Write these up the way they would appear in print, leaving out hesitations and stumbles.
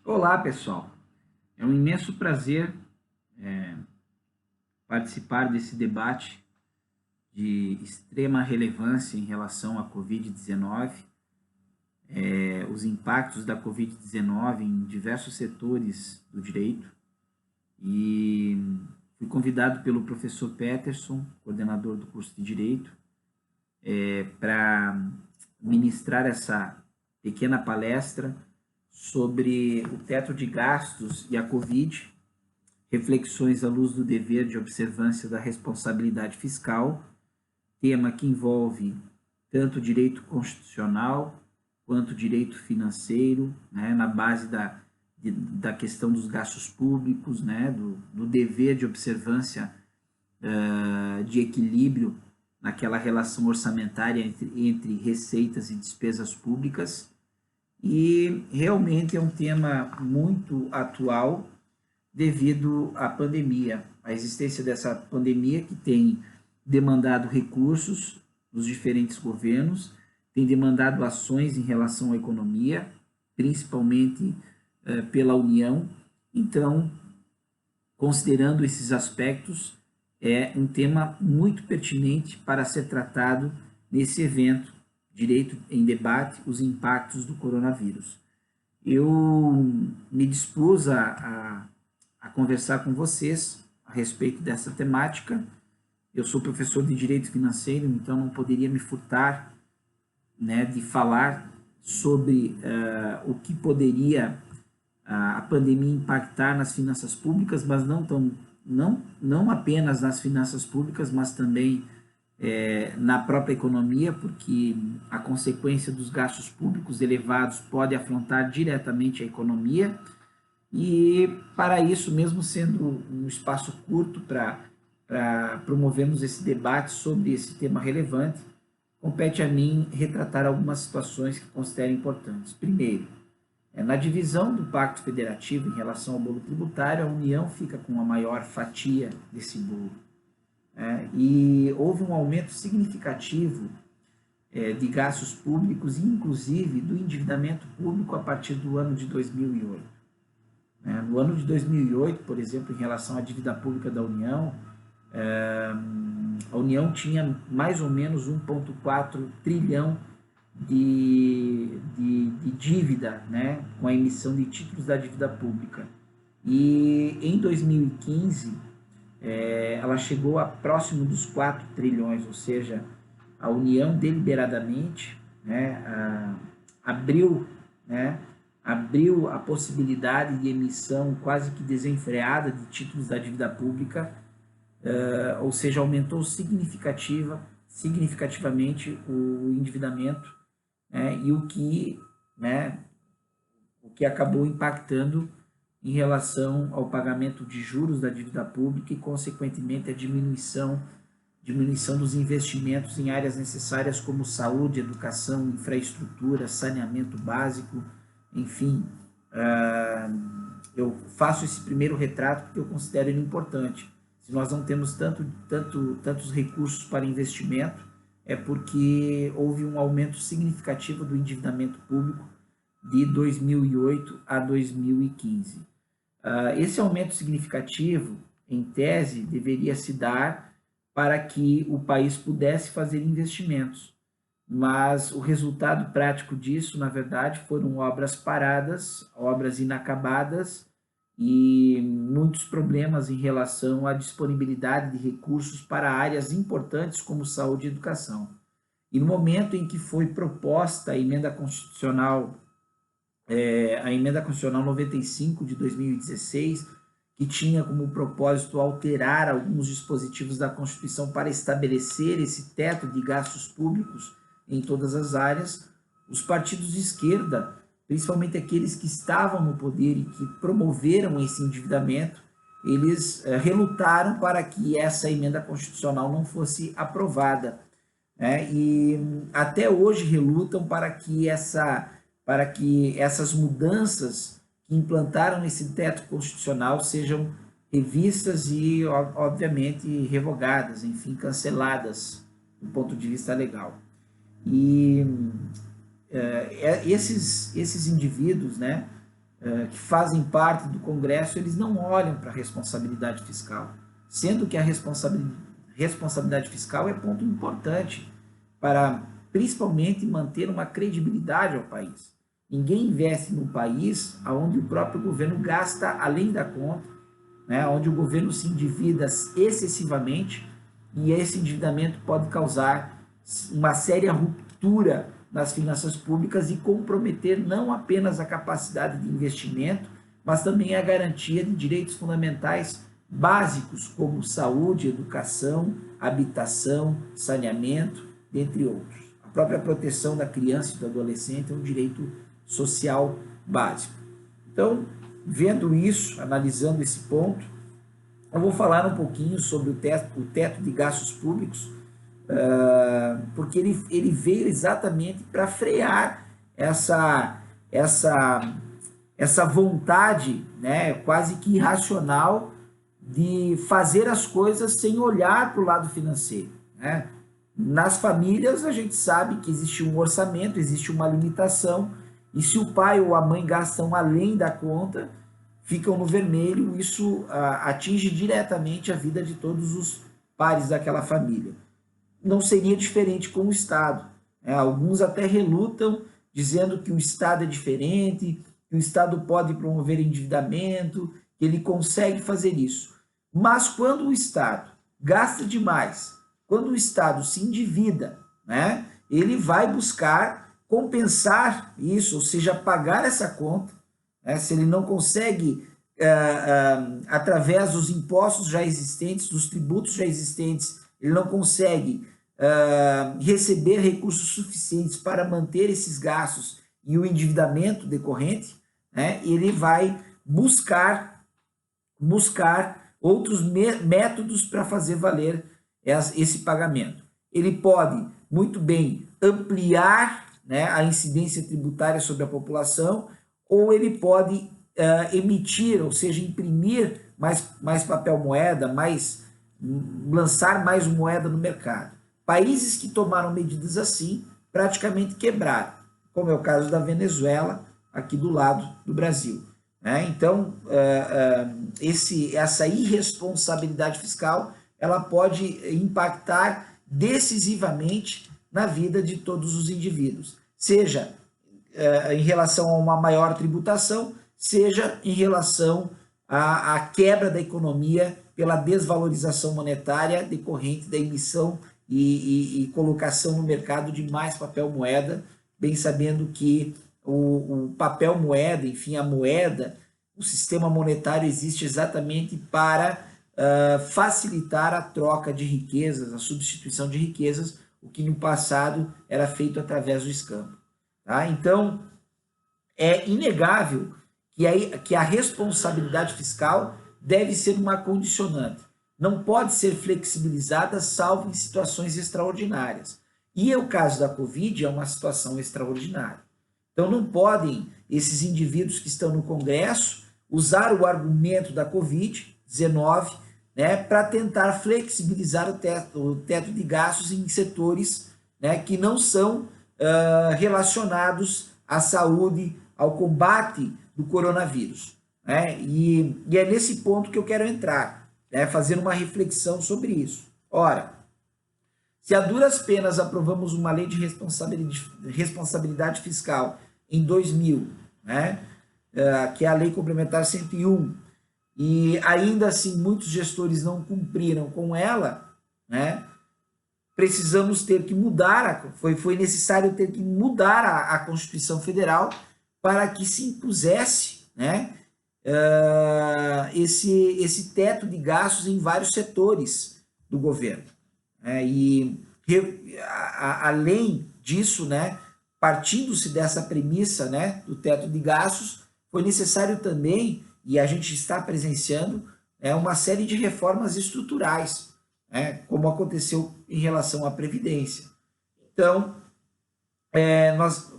Olá, pessoal. É um imenso prazer participar desse debate de extrema relevância em relação à Covid-19, os impactos da Covid-19 em diversos setores do direito. E fui convidado pelo professor Peterson, coordenador do curso de Direito, para ministrar essa pequena palestra sobre o teto de gastos e a Covid, reflexões à luz do dever de observância da responsabilidade fiscal, tema que envolve tanto direito constitucional quanto direito financeiro, né, na base da questão dos gastos públicos, né, do dever de observância de equilíbrio naquela relação orçamentária entre receitas e despesas públicas. E realmente é um tema muito atual devido à pandemia, a existência dessa pandemia que tem demandado recursos dos diferentes governos, tem demandado ações em relação à economia, principalmente pela União. Então, considerando esses aspectos, é um tema muito pertinente para ser tratado nesse evento, Direito em Debate, os impactos do coronavírus. Eu me dispus a conversar com vocês a respeito dessa temática. Eu sou professor de Direito Financeiro, então não poderia me furtar, né, de falar sobre o que poderia a pandemia impactar nas finanças públicas, mas não apenas nas finanças públicas, mas também na própria economia, porque a consequência dos gastos públicos elevados pode afrontar diretamente a economia. E para isso, mesmo sendo um espaço curto para promovermos esse debate sobre esse tema relevante, compete a mim retratar algumas situações que considero importantes. Primeiro, na divisão do Pacto Federativo em relação ao bolo tributário, a União fica com a maior fatia desse bolo. E houve um aumento significativo de gastos públicos e, inclusive, do endividamento público a partir do ano de 2008. No ano de 2008, por exemplo, em relação à dívida pública da União, a União tinha mais ou menos 1,4 trilhão de dívida, né, com a emissão de títulos da dívida pública. E em 2015, ela chegou a próximo dos 4 trilhões, ou seja, a União deliberadamente, né, abriu a possibilidade de emissão quase que desenfreada de títulos da dívida pública, ou seja, aumentou significativamente o endividamento, e o que acabou impactando em relação ao pagamento de juros da dívida pública e, consequentemente, a diminuição dos investimentos em áreas necessárias como saúde, educação, infraestrutura, saneamento básico, enfim. Eu faço esse primeiro retrato porque eu considero ele importante. Se nós não temos tantos recursos para investimento, é porque houve um aumento significativo do endividamento público de 2008 a 2015. Esse aumento significativo, em tese, deveria se dar para que o país pudesse fazer investimentos, mas o resultado prático disso, na verdade, foram obras paradas, obras inacabadas e muitos problemas em relação à disponibilidade de recursos para áreas importantes como saúde e educação. E no momento em que foi proposta a emenda constitucional 95 de 2016, que tinha como propósito alterar alguns dispositivos da Constituição para estabelecer esse teto de gastos públicos em todas as áreas, os partidos de esquerda, principalmente aqueles que estavam no poder e que promoveram esse endividamento, eles relutaram para que essa emenda constitucional não fosse aprovada, e até hoje relutam para que essas mudanças que implantaram esse teto constitucional sejam revistas e, obviamente, revogadas, enfim, canceladas do ponto de vista legal. E esses indivíduos, né, que fazem parte do Congresso, eles não olham para a responsabilidade fiscal, sendo que a responsabilidade fiscal é ponto importante para, principalmente, manter uma credibilidade ao país. Ninguém investe num país onde o próprio governo gasta além da conta, né, onde o governo se endivida excessivamente, e esse endividamento pode causar uma séria ruptura nas finanças públicas e comprometer não apenas a capacidade de investimento, mas também a garantia de direitos fundamentais básicos como saúde, educação, habitação, saneamento, dentre outros. A própria proteção da criança e do adolescente é um direito social básico. Então, vendo isso, analisando esse ponto, eu vou falar um pouquinho sobre o teto de gastos públicos, porque ele veio exatamente para frear essa vontade, né, quase que irracional de fazer as coisas sem olhar para o lado financeiro, né? Nas famílias, a gente sabe que existe um orçamento, existe uma limitação, e se o pai ou a mãe gastam além da conta, ficam no vermelho, isso atinge diretamente a vida de todos os pares daquela família. Não seria diferente com o Estado, né? Alguns até relutam, dizendo que o Estado é diferente, que o Estado pode promover endividamento, que ele consegue fazer isso. Mas quando o Estado gasta demais, quando o Estado se endivida, né, ele vai buscar compensar isso, ou seja, pagar essa conta, né, se ele não consegue, através dos impostos já existentes, dos tributos já existentes, ele não consegue receber recursos suficientes para manter esses gastos e o endividamento decorrente, né, ele vai buscar outros métodos para fazer valer esse pagamento. Ele pode muito bem ampliar, né, a incidência tributária sobre a população, ou ele pode emitir, ou seja, imprimir mais papel moeda, lançar mais moeda no mercado. Países que tomaram medidas assim praticamente quebraram, como é o caso da Venezuela, aqui do lado do Brasil. Então, essa irresponsabilidade fiscal, ela pode impactar decisivamente na vida de todos os indivíduos, seja em relação a uma maior tributação, seja em relação à quebra da economia pela desvalorização monetária decorrente da emissão e colocação no mercado de mais papel moeda, bem sabendo que o papel moeda, enfim, a moeda, o sistema monetário existe exatamente para facilitar a troca de riquezas, a substituição de riquezas, o que no passado era feito através do escambo. Tá? Então, é inegável que a responsabilidade fiscal deve ser uma condicionante. Não pode ser flexibilizada salvo em situações extraordinárias. E o caso da Covid é uma situação extraordinária. Então, não podem esses indivíduos que estão no Congresso usar o argumento da Covid-19, né, para tentar flexibilizar o teto de gastos em setores, né, que não são relacionados à saúde, ao combate do coronavírus. Né? E é nesse ponto que eu quero entrar, né, fazer uma reflexão sobre isso. Ora, se a duras penas aprovamos uma lei de responsabilidade fiscal em 2000, né, que é a Lei Complementar 101, e ainda assim muitos gestores não cumpriram com ela, né, precisamos ter que mudar, foi necessário ter que mudar a Constituição Federal para que se impusesse, né, esse teto de gastos em vários setores do governo. E além disso, né, partindo-se dessa premissa, né, do teto de gastos, foi necessário também, e a gente está presenciando, uma série de reformas estruturais, né, como aconteceu em relação à Previdência. Então,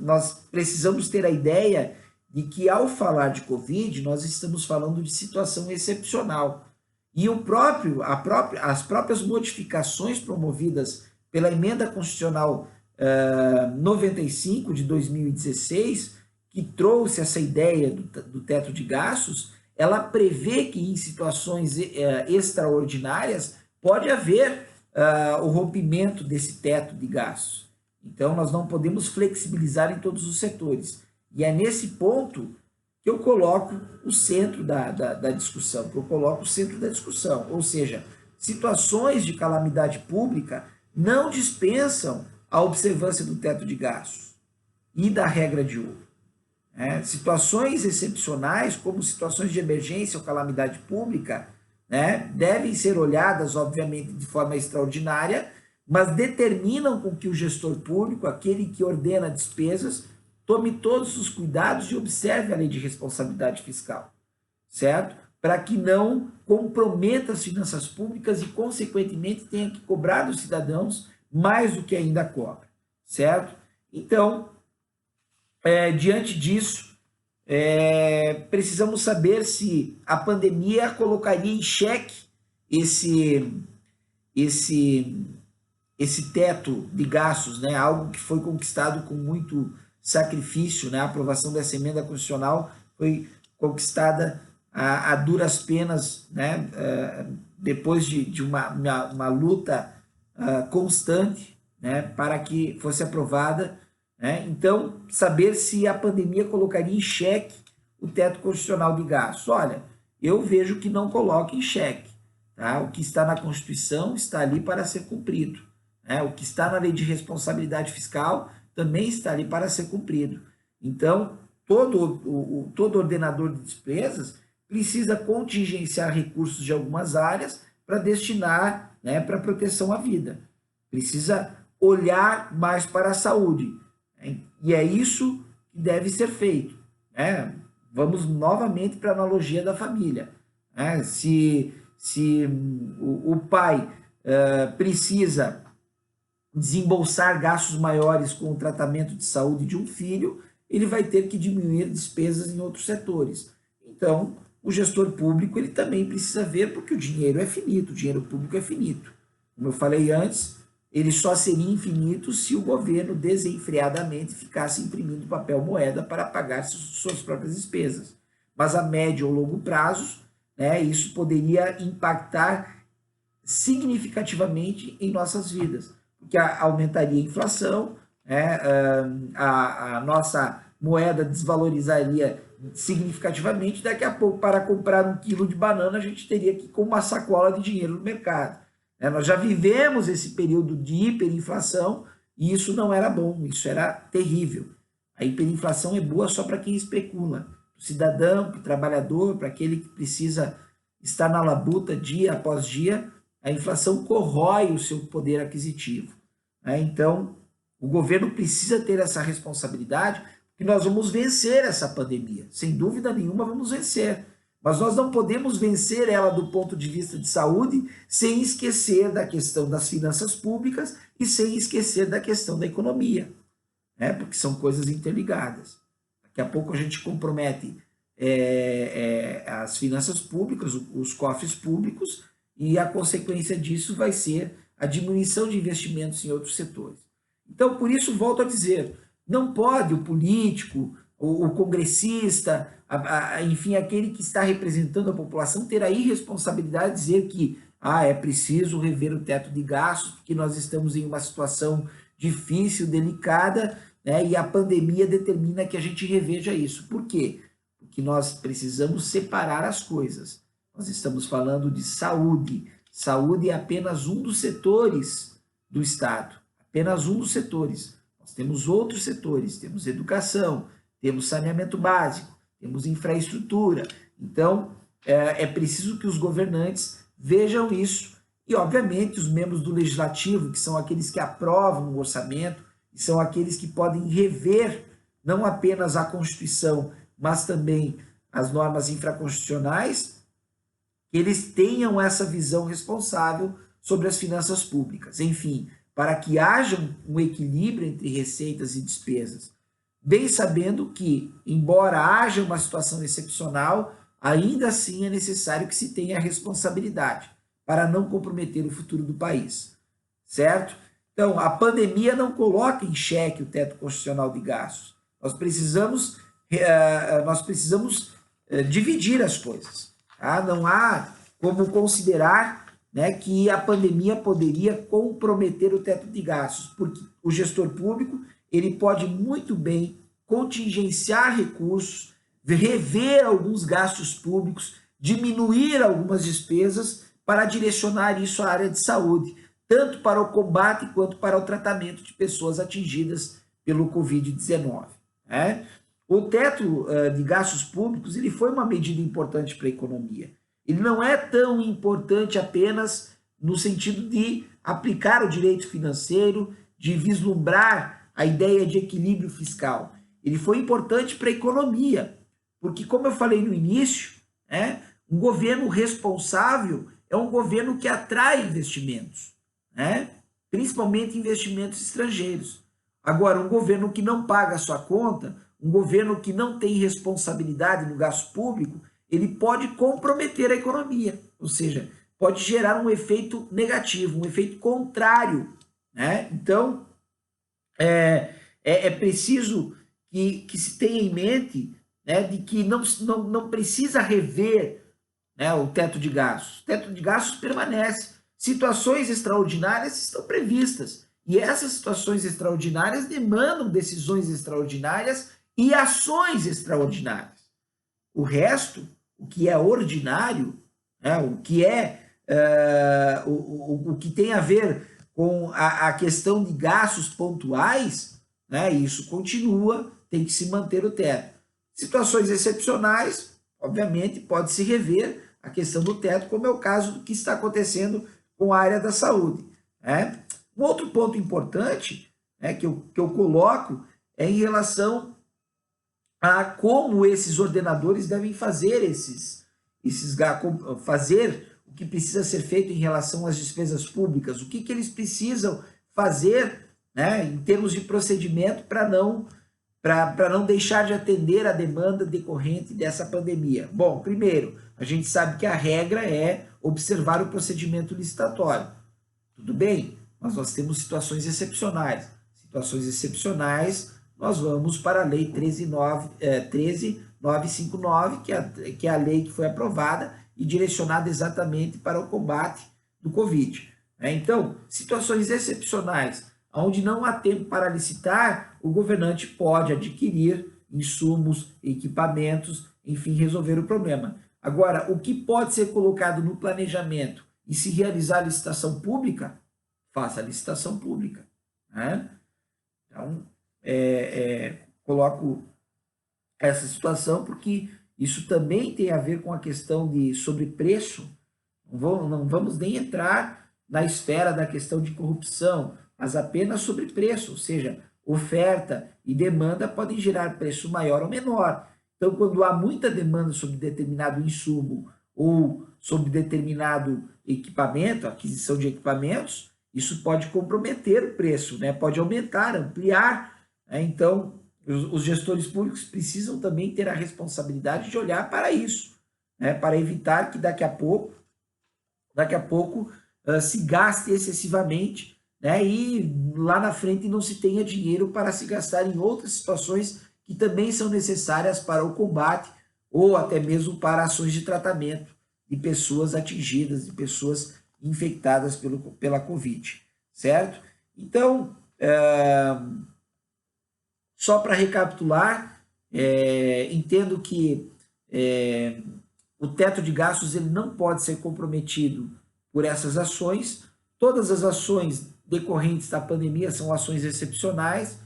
nós precisamos ter a ideia de que, ao falar de Covid, nós estamos falando de situação excepcional. E as próprias modificações promovidas pela Emenda Constitucional 95 de 2016, que trouxe essa ideia do teto de gastos, ela prevê que em situações extraordinárias pode haver o rompimento desse teto de gastos. Então, nós não podemos flexibilizar em todos os setores. E é nesse ponto que eu coloco o centro da discussão, ou seja, situações de calamidade pública não dispensam a observância do teto de gastos e da regra de ouro. Situações excepcionais, como situações de emergência ou calamidade pública, devem ser olhadas, obviamente, de forma extraordinária, mas determinam com que o gestor público, aquele que ordena despesas, tome todos os cuidados e observe a lei de responsabilidade fiscal, certo? Para que não comprometa as finanças públicas e, consequentemente, tenha que cobrar dos cidadãos mais do que ainda cobra, certo? Então, diante disso, precisamos saber se a pandemia colocaria em xeque esse teto de gastos, algo que foi conquistado com muito sacrifício, a aprovação dessa emenda constitucional foi conquistada a duras penas, depois de uma luta constante, para que fosse aprovada. Então, saber se a pandemia colocaria em xeque o teto constitucional de gastos. Olha, eu vejo que não coloca em xeque. Tá? O que está na Constituição está ali para ser cumprido. O que está na lei de responsabilidade fiscal também está ali para ser cumprido. Então, todo ordenador de despesas precisa contingenciar recursos de algumas áreas para destinar para proteção à vida. Precisa olhar mais para a saúde. E é isso que deve ser feito. Vamos novamente para a analogia da família. Se o pai precisa desembolsar gastos maiores com o tratamento de saúde de um filho, ele vai ter que diminuir despesas em outros setores. Então, o gestor público ele também precisa ver, porque o dinheiro é finito, o dinheiro público é finito. Como eu falei antes, ele só seria infinito se o governo desenfreadamente ficasse imprimindo papel moeda para pagar suas próprias despesas. Mas a médio ou longo prazo, isso poderia impactar significativamente em nossas vidas, porque aumentaria a inflação, a nossa moeda desvalorizaria significativamente. Daqui a pouco, para comprar 1 quilo de banana, a gente teria que ir com uma sacola de dinheiro no mercado. Nós já vivemos esse período de hiperinflação e isso não era bom, isso era terrível. A hiperinflação é boa só para quem especula, para o cidadão, para o trabalhador, para aquele que precisa estar na labuta dia após dia. A inflação corrói o seu poder aquisitivo. Então, o governo precisa ter essa responsabilidade, porque nós vamos vencer essa pandemia. Sem dúvida nenhuma, vamos vencer. Mas nós não podemos vencer ela do ponto de vista de saúde sem esquecer da questão das finanças públicas e sem esquecer da questão da economia, porque são coisas interligadas. Daqui a pouco a gente compromete as finanças públicas, os cofres públicos, e a consequência disso vai ser a diminuição de investimentos em outros setores. Então, por isso, volto a dizer, não pode o político, o congressista, enfim, aquele que está representando a população ter a irresponsabilidade de dizer que é preciso rever o teto de gastos, porque nós estamos em uma situação difícil, delicada, e a pandemia determina que a gente reveja isso. Por quê? Porque nós precisamos separar as coisas. Nós estamos falando de saúde. Saúde é apenas um dos setores do Estado, apenas um dos setores. Nós temos outros setores, temos educação, temos saneamento básico, temos infraestrutura. Então, é preciso que os governantes vejam isso e, obviamente, os membros do Legislativo, que são aqueles que aprovam o orçamento, e são aqueles que podem rever não apenas a Constituição, mas também as normas infraconstitucionais, que eles tenham essa visão responsável sobre as finanças públicas. Enfim, para que haja um equilíbrio entre receitas e despesas, bem sabendo que, embora haja uma situação excepcional, ainda assim é necessário que se tenha a responsabilidade para não comprometer o futuro do país, certo? Então, a pandemia não coloca em xeque o teto constitucional de gastos. Nós precisamos nós precisamos dividir as coisas. Tá? Não há como considerar, né, que a pandemia poderia comprometer o teto de gastos, porque o gestor público ele pode muito bem contingenciar recursos, rever alguns gastos públicos, diminuir algumas despesas para direcionar isso à área de saúde, tanto para o combate quanto para o tratamento de pessoas atingidas pelo Covid-19. Né? O teto de gastos públicos ele foi uma medida importante para a economia. Ele não é tão importante apenas no sentido de aplicar o direito financeiro, de vislumbrar a ideia de equilíbrio fiscal. Ele foi importante para a economia, porque, como eu falei no início, um governo responsável é um governo que atrai investimentos, principalmente investimentos estrangeiros. Agora, um governo que não paga a sua conta, um governo que não tem responsabilidade no gasto público, ele pode comprometer a economia, ou seja, pode gerar um efeito negativo, um efeito contrário. Então, é preciso que se tenha em mente, de que não precisa rever, o teto de gastos. O teto de gastos permanece. Situações extraordinárias estão previstas. E essas situações extraordinárias demandam decisões extraordinárias e ações extraordinárias. O resto, o que é ordinário, o que o que tem a ver com a questão de gastos pontuais, isso continua, tem que se manter o teto. Situações excepcionais, obviamente, pode-se rever a questão do teto, como é o caso do que está acontecendo com a área da saúde. Um outro ponto importante que eu coloco é em relação a como esses ordenadores devem fazer fazer o que precisa ser feito em relação às despesas públicas, o que eles precisam fazer, em termos de procedimento para não deixar de atender a demanda decorrente dessa pandemia. Bom, primeiro, a gente sabe que a regra é observar o procedimento licitatório. Tudo bem, mas nós temos situações excepcionais. Situações excepcionais, nós vamos para a Lei 13.959, que é a lei que foi aprovada e direcionada exatamente para o combate do Covid. Então, situações excepcionais, onde não há tempo para licitar, o governante pode adquirir insumos, equipamentos, enfim, resolver o problema. Agora, o que pode ser colocado no planejamento e se realizar a licitação pública, faça a licitação pública. Então, coloco essa situação porque isso também tem a ver com a questão de sobrepreço. Não vamos nem entrar na esfera da questão de corrupção, mas apenas sobrepreço, ou seja, oferta e demanda podem gerar preço maior ou menor. Então, quando há muita demanda sobre determinado insumo ou sobre determinado equipamento, aquisição de equipamentos, isso pode comprometer o preço, pode aumentar, ampliar. Então, os gestores públicos precisam também ter a responsabilidade de olhar para isso, para evitar que daqui a pouco se gaste excessivamente, e lá na frente não se tenha dinheiro para se gastar em outras situações que também são necessárias para o combate ou até mesmo para ações de tratamento de pessoas atingidas, de pessoas infectadas pela Covid, certo? Então, só para recapitular, entendo que o teto de gastos ele não pode ser comprometido por essas ações. Todas as ações decorrentes da pandemia são ações excepcionais.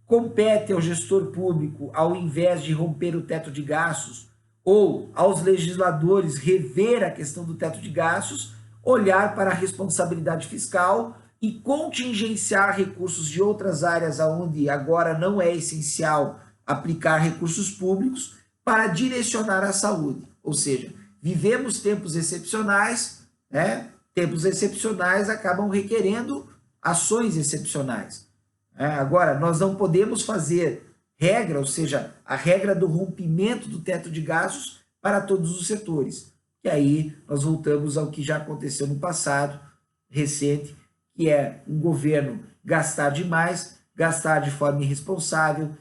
Compete ao gestor público, ao invés de romper o teto de gastos, ou aos legisladores rever a questão do teto de gastos, olhar para a responsabilidade fiscal e contingenciar recursos de outras áreas onde agora não é essencial aplicar recursos públicos para direcionar a saúde. Ou seja, vivemos tempos excepcionais, tempos excepcionais acabam requerendo ações excepcionais. Agora, nós não podemos fazer regra, ou seja, a regra do rompimento do teto de gastos para todos os setores. E aí nós voltamos ao que já aconteceu no passado, recente, que é um governo gastar demais, gastar de forma irresponsável,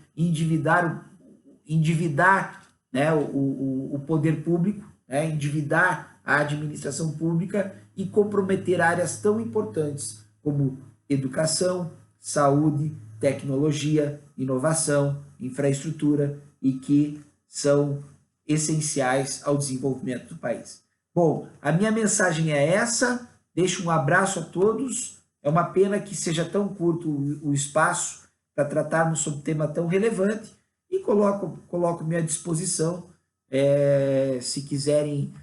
endividar, né, o poder público, né, endividar a administração pública e comprometer áreas tão importantes como educação, saúde, tecnologia, inovação, infraestrutura e que são essenciais ao desenvolvimento do país. Bom, a minha mensagem é essa, deixo um abraço a todos, é uma pena que seja tão curto o espaço para tratarmos sobre um tema tão relevante e coloco-me à disposição se quiserem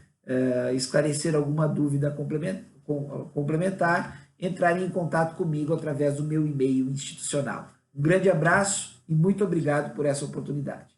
esclarecer alguma dúvida complementar, entrarem em contato comigo através do meu e-mail institucional. Um grande abraço e muito obrigado por essa oportunidade.